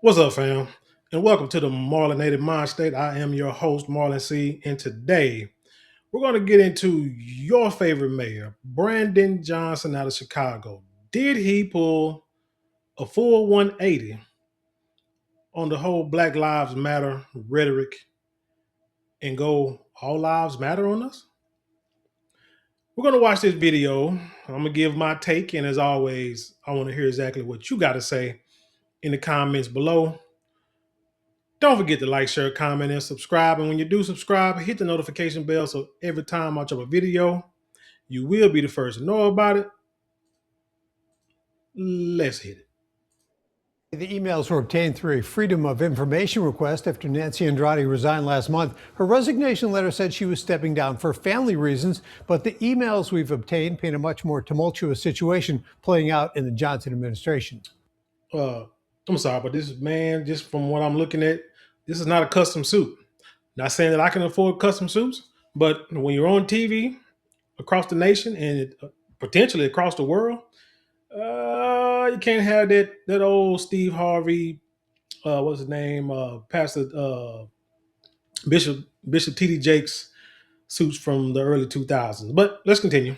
What's up, fam? And welcome to the Marlon Native Mind State. I am your host, Marlon C. And today we're going to get into your favorite mayor, Brandon Johnson out of Chicago. Did he pull a full 180 on the whole Black Lives Matter rhetoric and go all lives matter on us? We're going to watch this video. I'm going to give my take. And as always, I want to hear exactly what you got to say in the comments below. Don't forget to like, share, comment, and subscribe. And when you do subscribe, hit the notification bell so every time I drop a video, you will be the first to know about it. Let's hit it. The emails were obtained through a Freedom of Information request after Nancy Andrade resigned last month. Her resignation letter said she was stepping down for family reasons, but the emails we've obtained paint a much more tumultuous situation playing out in the Johnson administration. I'm sorry, but this man, just from what I'm looking at, this is not a custom suit. Not saying that I can afford custom suits, but when you're on TV across the nation and potentially across the world, you can't have that old Steve Harvey, what's his name, Pastor Bishop T.D. Jakes suits from the early 2000s. But let's continue.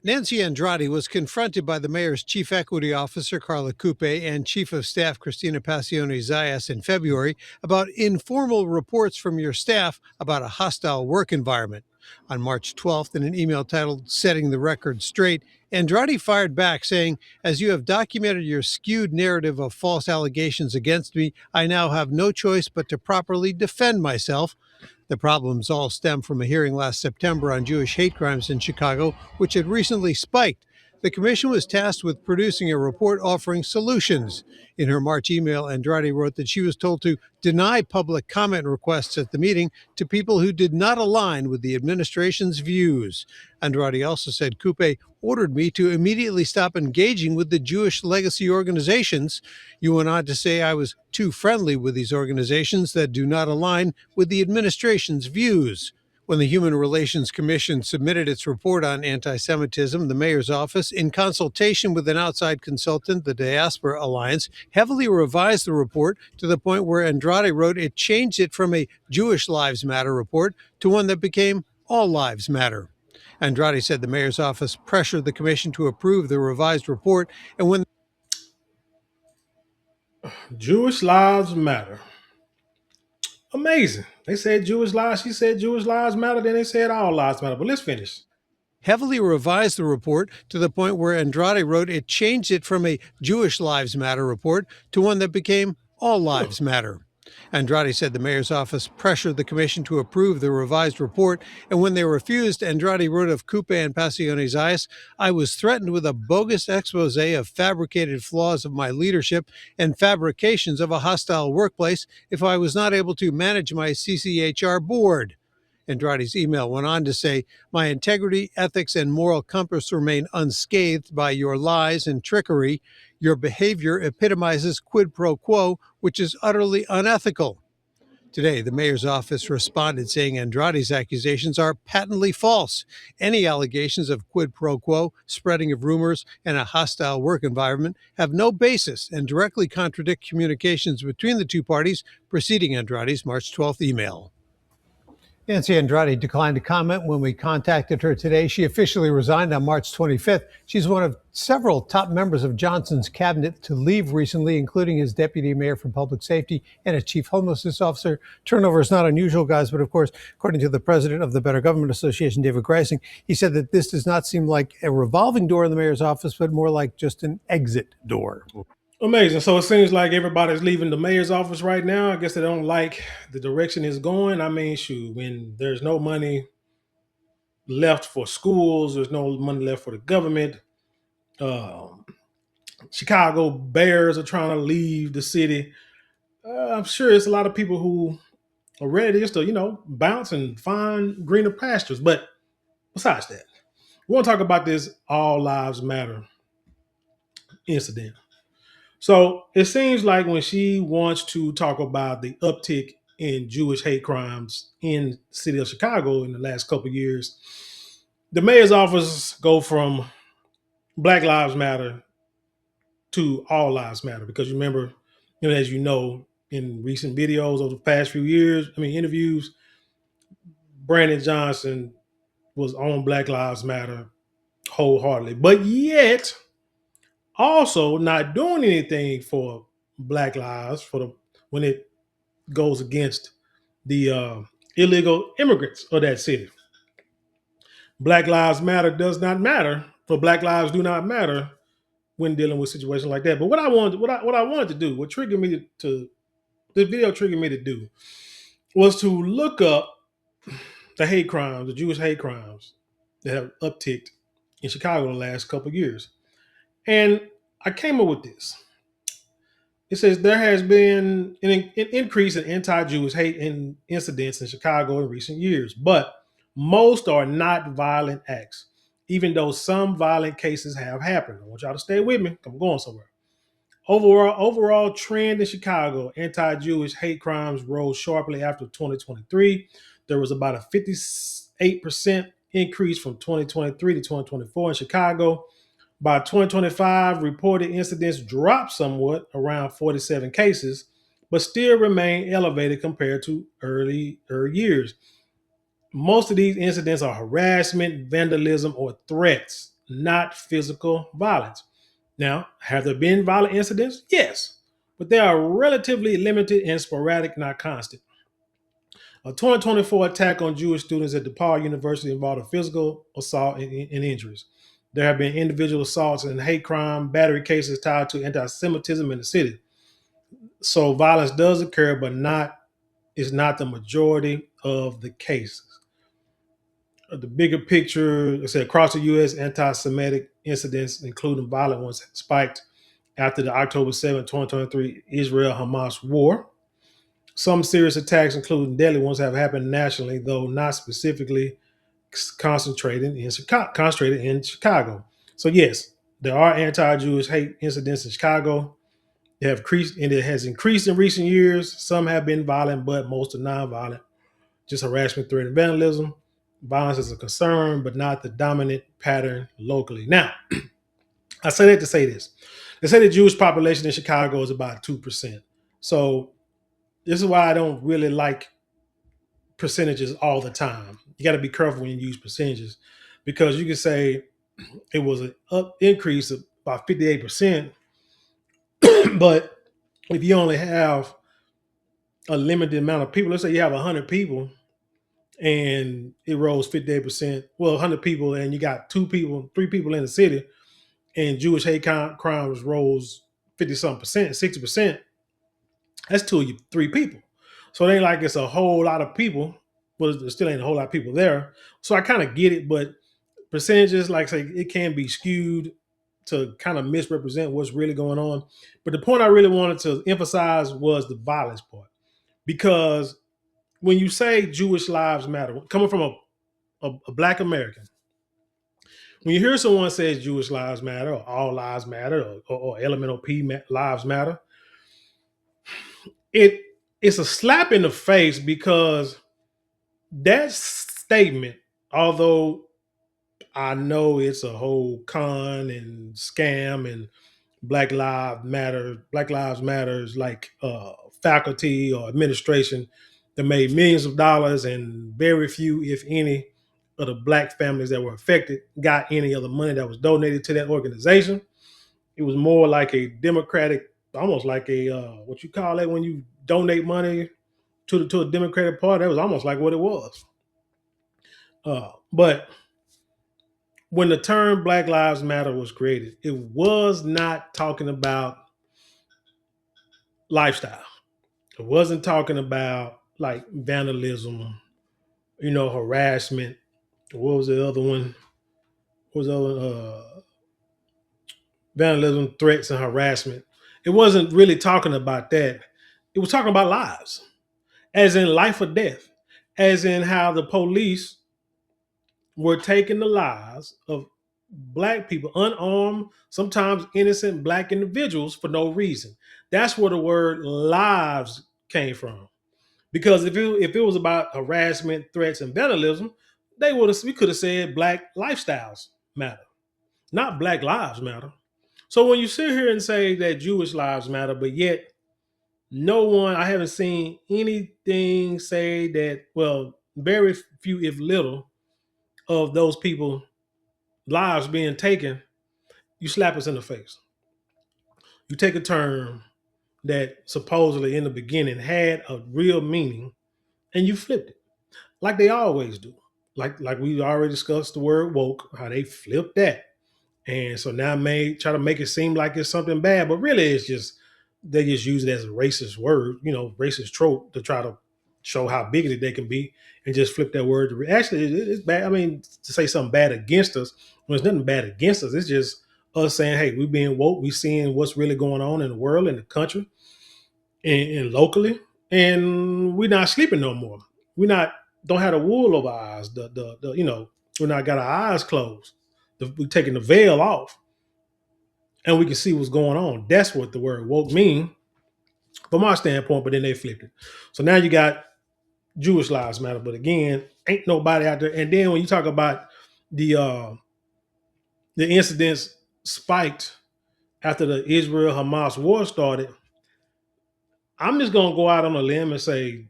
Nancy Andrade was confronted by the mayor's chief equity officer, Carla Coupe, and chief of staff, Christina Passione-Zayas, in February about informal reports from your staff about a hostile work environment. On March 12th, in an email titled Setting the Record Straight, Andrade fired back saying, "As you have documented your skewed narrative of false allegations against me, I now have no choice but to properly defend myself." The problems all stem from a hearing last September on Jewish hate crimes in Chicago, which had recently spiked. The commission was tasked with producing a report offering solutions. In her March email, Andrade wrote that she was told to deny public comment requests at the meeting to people who did not align with the administration's views. Andrade also said Coupe ordered me to immediately stop engaging with the Jewish legacy organizations. You went on to say I was too friendly with these organizations that do not align with the administration's views. When the Human Relations Commission submitted its report on anti Semitism, the mayor's office, in consultation with an outside consultant, the Diaspora Alliance, heavily revised the report to the point where Andrade wrote it changed it from a Jewish Lives Matter report to one that became All Lives Matter. Andrade said the mayor's office pressured the commission to approve the revised report, and when Jewish lives matter. Amazing. They said Jewish lives. She said Jewish lives matter. Then they said all lives matter. But let's finish. heavily revised the report to the point where Andrade wrote it changed it from a Jewish Lives Matter report to one that became All Lives Matter. Andrade said the mayor's office pressured the commission to approve the revised report, and when they refused, Andrade wrote of Coupe and Passione-Zayas, "I was threatened with a bogus expose of fabricated flaws of my leadership and fabrications of a hostile workplace if I was not able to manage my CCHR board." Andrade's email went on to say, "My integrity, ethics, and moral compass remain unscathed by your lies and trickery. Your behavior epitomizes quid pro quo, which is utterly unethical." Today, the mayor's office responded saying Andrade's accusations are patently false. Any allegations of quid pro quo, spreading of rumors, and a hostile work environment have no basis and directly contradict communications between the two parties preceding Andrade's March 12th email. Nancy Andrade declined to comment when we contacted her today. She officially resigned on March 25th. She's one of several top members of Johnson's cabinet to leave recently, including his deputy mayor for public safety and a chief homelessness officer. Turnover is not unusual, guys, but of course, according to the president of the Better Government Association, David Greising, he said that this does not seem like a revolving door in the mayor's office, but more like just an exit door. Amazing. So it seems like everybody's leaving the mayor's office right now. I guess they don't like the direction it's going. I mean, shoot, when there's no money left for schools, there's no money left for the government. Chicago Bears are trying to leave the city. I'm sure it's a lot of people who are ready just to, bounce and find greener pastures. But besides that, we want to talk about this All Lives Matter incident. So it seems like when she wants to talk about the uptick in Jewish hate crimes in the city of Chicago in the last couple of years, the mayor's office go from Black Lives Matter to All Lives Matter, because you remember As you know, in recent videos over the past few years, interviews, Brandon Johnson was on Black Lives Matter wholeheartedly, but yet also not doing anything for Black lives when it goes against the illegal immigrants of that city. Black Lives Matter does not matter, or Black lives do not matter when dealing with situations like that. But what I wanted to do, what triggered me to this video triggered me to do was to look up the hate crimes, the Jewish hate crimes that have upticked in Chicago in the last couple of years. And I came up with this. It says there has been an increase in anti-Jewish hate incidents in Chicago in recent years, but most are not violent acts, even though some violent cases have happened. I want y'all to stay with me. I'm going somewhere. Overall trend in Chicago, anti-Jewish hate crimes rose sharply after 2023. There was about a 58% increase from 2023 to 2024 in Chicago. By 2025, reported incidents dropped somewhat, around 47 cases, but still remain elevated compared to earlier years. Most of these incidents are harassment, vandalism, or threats, not physical violence. Now, have there been violent incidents? Yes, but they are relatively limited and sporadic, not constant. A 2024 attack on Jewish students at DePaul University involved a physical assault and injuries. There have been individual assaults and hate crime, battery cases tied to anti-Semitism in the city. So violence does occur, but not is not the majority of the cases. The bigger picture, I said across the U.S., anti-Semitic incidents, including violent ones, spiked after the October 7, 2023 Israel-Hamas war. Some serious attacks, including deadly ones, have happened nationally, though not specifically concentrated in Chicago. So yes, there are anti-Jewish hate incidents in Chicago. They have increased, and it has increased in recent years. Some have been violent, but most are non-violent. Just harassment, threat, and vandalism. Violence is a concern, but not the dominant pattern locally. Now, I say that to say this. They say the Jewish population in Chicago is about 2%. So this is why I don't really like percentages all the time. You got to be careful when you use percentages because you can say it was an increase of about 58%, but if you only have a limited amount of people, let's say you have 100 people and it rose 58%, well, 100 people and you got 2 people, 3 people in the city and Jewish hate crimes rose 50 something percent, 60%, that's 2 or 3 people. So it ain't like it's a whole lot of people. Well, there still ain't a whole lot of people there. So I kind of get it, but percentages, like I say, it can be skewed to kind of misrepresent what's really going on. But the point I really wanted to emphasize was the violence part. Because when you say Jewish lives matter, coming from a black American, when you hear someone says Jewish lives matter or all lives matter or elemental P lives matter, it's a slap in the face because that statement, although I know it's a whole con and scam and Black Lives Matters like faculty or administration that made millions of dollars and very few, if any, of the black families that were affected got any of the money that was donated to that organization. It was more like a democratic, almost like a what you call it when you donate money to a Democratic Party. That was almost like what it was. But when the term Black Lives Matter was created, it was not talking about lifestyle. It wasn't talking about like vandalism, harassment. What was the other one? What was the other vandalism, threats, and harassment? It wasn't really talking about that. It was talking about lives, as in life or death, as in how the police were taking the lives of black people, unarmed, sometimes innocent black individuals for no reason. That's where the word lives came from. Because if it was about harassment, threats, and vandalism, we could have said black lifestyles matter, not black lives matter. So when you sit here and say that Jewish lives matter, but yet No one, I haven't seen anything say that, well, very few, if little, of those people lives being taken, you slap us in the face. You take a term that supposedly in the beginning had a real meaning and you flipped it like they always do. Like we already discussed the word woke, how they flipped that. And so now try to make it seem like it's something bad, but really it's just they just use it as a racist word, racist trope to try to show how bigoted they can be and just flip that word. Actually, it's bad. I mean, to say something bad against us, well, there's nothing bad against us. It's just us saying, hey, we being woke, we seeing what's really going on in the world, in the country, and locally, and we're not sleeping no more. We not don't have the wool over our eyes. We're not got our eyes closed. We're taking the veil off and we can see what's going on. That's what the word woke mean from our standpoint, but then they flipped it. So now you got Jewish lives matter, but again, ain't nobody out there. And then when you talk about the uh the incidents spiked after the Israel Hamas war started, I'm just gonna go out on a limb and say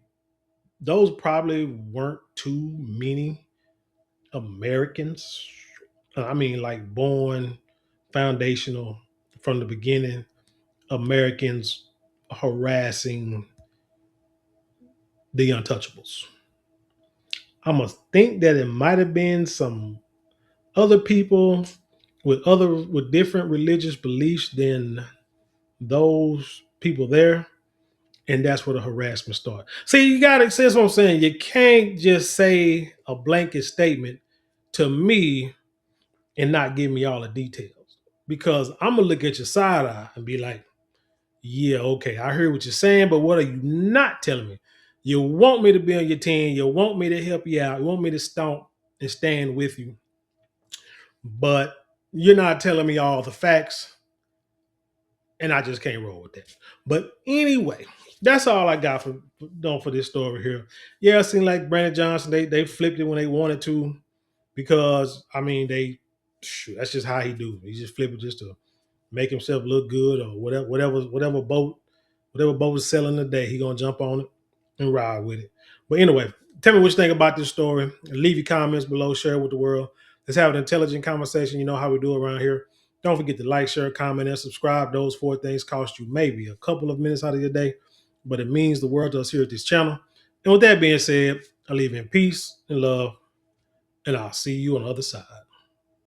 those probably weren't too many Americans. I mean, like born foundational from the beginning Americans harassing the Untouchables. I must think that it might have been some other people with different religious beliefs than those people there, and that's where the harassment started. See, you got to see what I'm saying. You can't just say a blanket statement to me and not give me all the details because I'm gonna look at your side eye and be like, yeah, okay, I heard what you're saying, but what are you not telling me? You want me to be on your team. You want me to help you out. You want me to stomp and stand with you, but you're not telling me all the facts, and I just can't roll with that. But anyway, that's all I got for this story here. Yeah, it seemed like Brandon Johnson they flipped it when they wanted to because I mean that's just how he do. He just flip it just to make himself look good or whatever boat is selling today, he gonna jump on it and ride with it. But anyway, tell me what you think about this story. Leave your comments below, share it with the world. Let's have an intelligent conversation. You know how we do around here. Don't forget to like, share, comment, and subscribe. Those four things cost you maybe a couple of minutes out of your day, but it means the world to us here at this channel. And with that being said, I leave you in peace and love, and I'll see you on the other side.